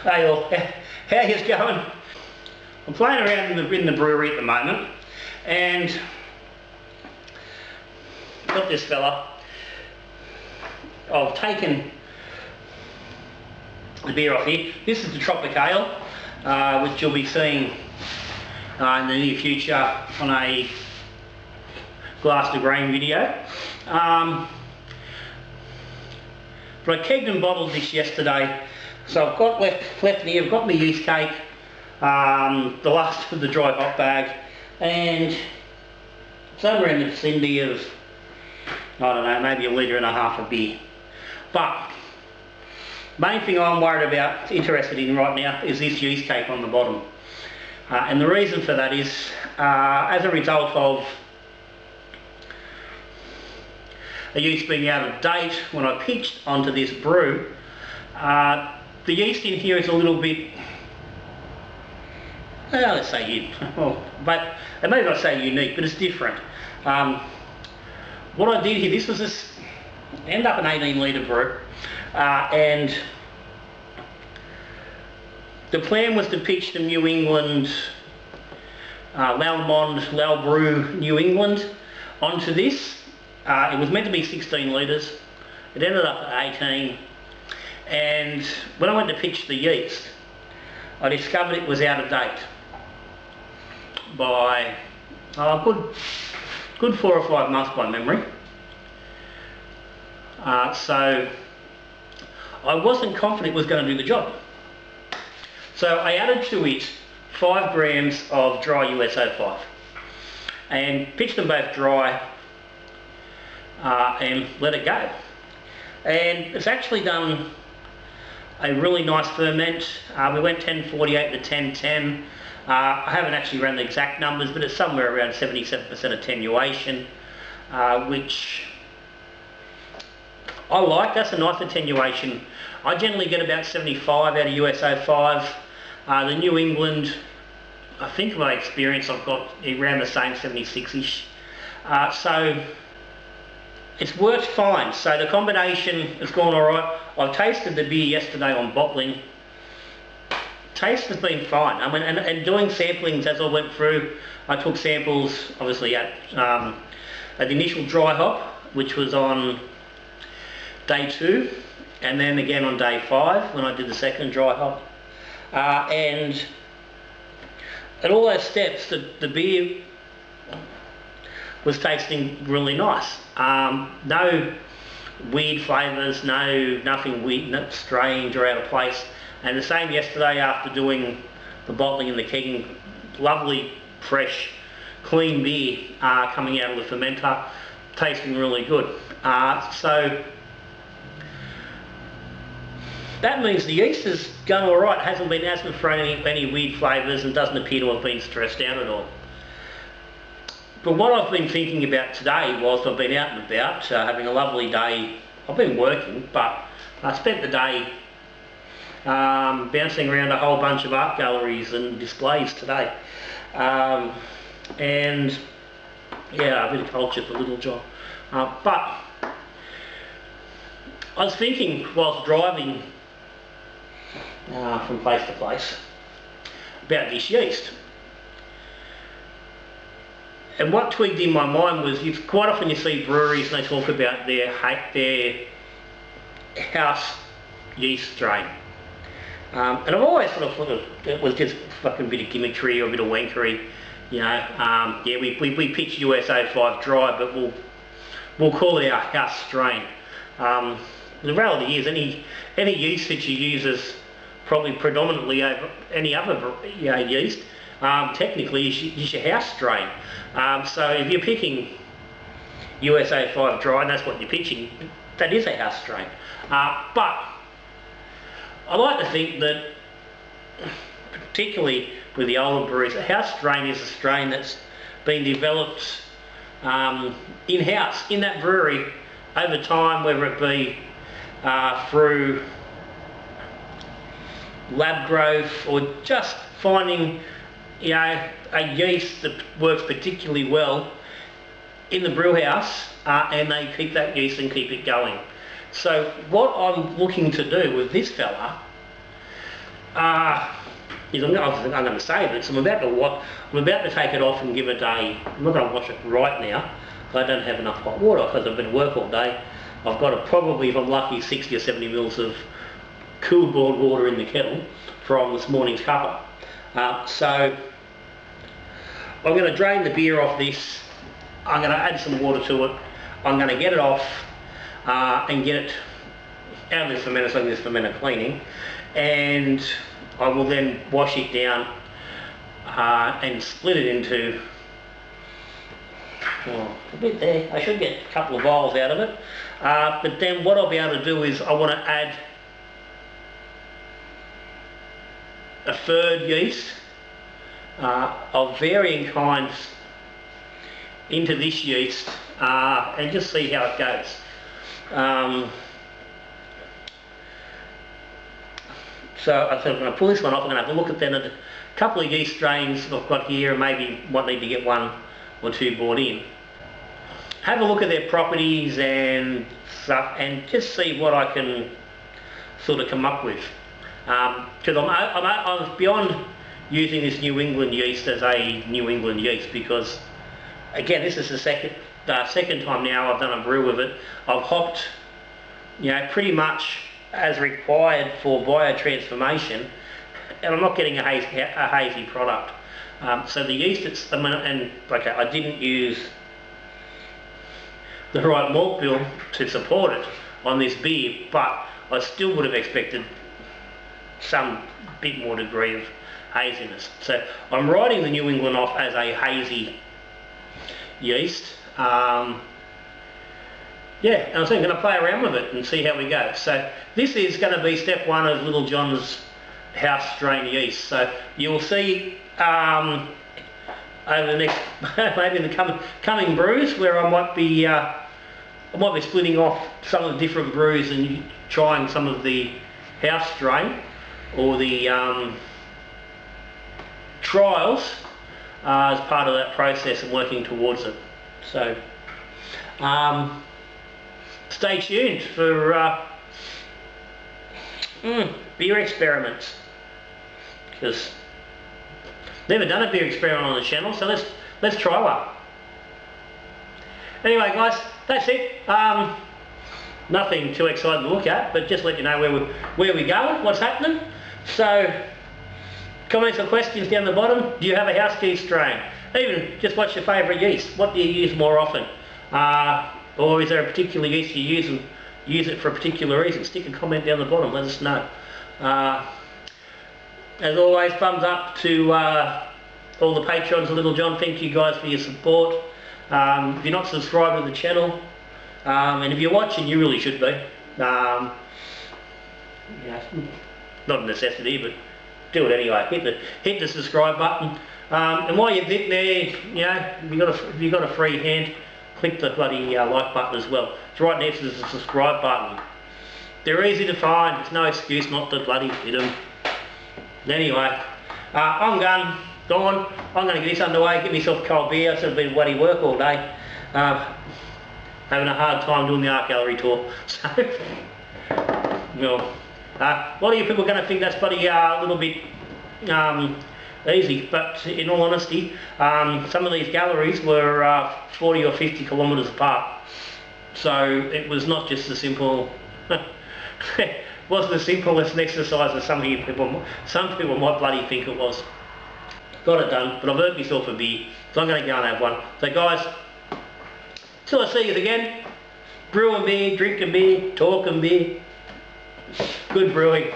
Hey all, how you going? I'm playing around in the brewery at the moment, and got this fella. I've taken the beer off here. This is the Tropic Ale, which you'll be seeing in the near future on a glass to grain video. But I kegged and bottled this yesterday, so I've got left here. I've got my yeast cake, the last of the dry hop bag, and somewhere in the vicinity of, I don't know, maybe 1.5 litres of beer. But main thing I'm worried about, interested in right now, is this yeast cake on the bottom. And the reason for that is, as a result of the yeast being out of date, when I pitched onto this brew, the yeast in here is a little bit, well, let's say, but maybe not say unique, but it's different. What I did here, this was this, ended up an 18 litre brew, and the plan was to pitch the New England, Lau Brew New England onto this. It was meant to be 16 litres, it ended up at 18, and when I went to pitch the yeast, I discovered it was out of date by a good 4 or 5 months by memory. So I wasn't confident it was going to do the job. So I added to it 5 grams of dry US-05 and pitched them both dry and let it go. And it's actually done a really nice ferment. We went 1048 to 1010. I haven't actually run the exact numbers, but it's somewhere around 77% attenuation, which I like. That's a nice attenuation. I generally get about 75 out of US-05. The New England, I think of my experience, I've got around the same 76-ish. So it's worked fine. So the combination has gone alright. I've tasted the beer yesterday on bottling. Taste has been fine. I mean, and doing samplings as I went through, I took samples obviously at the initial dry hop, which was on day 2, and then again on day 5 when I did the second dry hop. And at all those steps, the beer was tasting really nice. No weird flavours, nothing weird, not strange or out of place. And the same yesterday after doing the bottling and the kegging, lovely, fresh, clean beer coming out of the fermenter, tasting really good. So that means the yeast has gone alright, hasn't been thrown any weird flavours and doesn't appear to have been stressed out at all. But what I've been thinking about today, whilst I've been out and about, having a lovely day, I've been working, but I spent the day bouncing around a whole bunch of art galleries and displays today. And yeah, a bit of culture for Little John. But I was thinking whilst driving from place to place about this yeast. And what twigged in my mind was, quite often you see breweries and they talk about their house yeast strain. And I've always sort of thought it was just a fucking bit of gimmickry or a bit of wankery, you know. Yeah, we pitch US-05 dry, but we'll call it our house strain. The reality is, any yeast that you use is probably predominantly over any other yeast, technically is your house strain. So if you're picking US-05 dry and that's what you're pitching, that is a house strain. But I like to think that, particularly with the older breweries, a house strain is a strain that's been developed in-house, in that brewery, over time, whether it be through lab growth or just finding, you know, a yeast that works particularly well in the brew house, and they keep that yeast and keep it going. So what I'm looking to do with this fella is I'm going to save it. So I'm about to take it off and give it a. I'm not going to wash it right now. I don't have enough hot water because I've been at work all day. I've got probably, if I'm lucky, 60 or 70 mils of cool boiled water in the kettle from this morning's cuppa. So I'm going to drain the beer off this. I'm going to add some water to it. I'm going to get it off and get it out of this fermenter, so this fermenter cleaning, and I will then wash it down and split it into a bit there. I should get a couple of vials out of it, but then what I'll be able to do is I want to add a third yeast of varying kinds into this yeast and just see how it goes. So I think I'm going to pull this one off. I'm going to have a look at then at a couple of yeast strains I've got here, and maybe might need to get one or two brought in. Have a look at their properties and stuff, and just see what I can sort of come up with. Because I'm beyond using this New England yeast as a New England yeast, because again, this is the second time now I've done a brew with it. I've hopped, pretty much as required for biotransformation, and I'm not getting a hazy product. So the yeast, I didn't use the right malt bill to support it on this beer, but I still would have expected some bit more degree of haziness. So I'm writing the New England off as a hazy yeast. And I'm going to play around with it and see how we go. So this is going to be step one of Little John's house strain yeast. So you'll see over the next, maybe in the coming brews, where I might be splitting off some of the different brews and trying some of the house strain or the trials as part of that process and working towards it. So stay tuned for beer experiments, because never done a beer experiment on the channel, so let's try one. Anyway guys, that's it. Nothing too exciting to look at, but just let you know where we're going, what's happening. So comments or questions down the bottom. Do you have a house yeast strain? Even just what's your favourite yeast? What do you use more often? Or is there a particular yeast you use and use it for a particular reason? Stick a comment down the bottom, let us know. As always, thumbs up to all the patrons of Little John. Thank you guys for your support. If you're not subscribed to the channel, and if you're watching, you really should be. Not a necessity, but do it anyway. Hit the subscribe button. And while you're there, if you've got a free hand, click the bloody like button as well. It's right next to the subscribe button. They're easy to find. There's no excuse not to bloody hit them. Anyway, I'm gone. I'm going to get this underway, get myself a cold beer. I've been bloody work all day. Having a hard time doing the art gallery tour. So, a lot of you people are going to think that's bloody a little bit easy, but in all honesty, some of these galleries were 40 or 50 kilometres apart. So it was not just a simple, it wasn't as simple as an exercise as some people might bloody think it was. Got it done, but I've earned myself a beer, so I'm going to go and have one. So guys, till I see you again, brewing beer, drinking beer, talking beer, good brewing.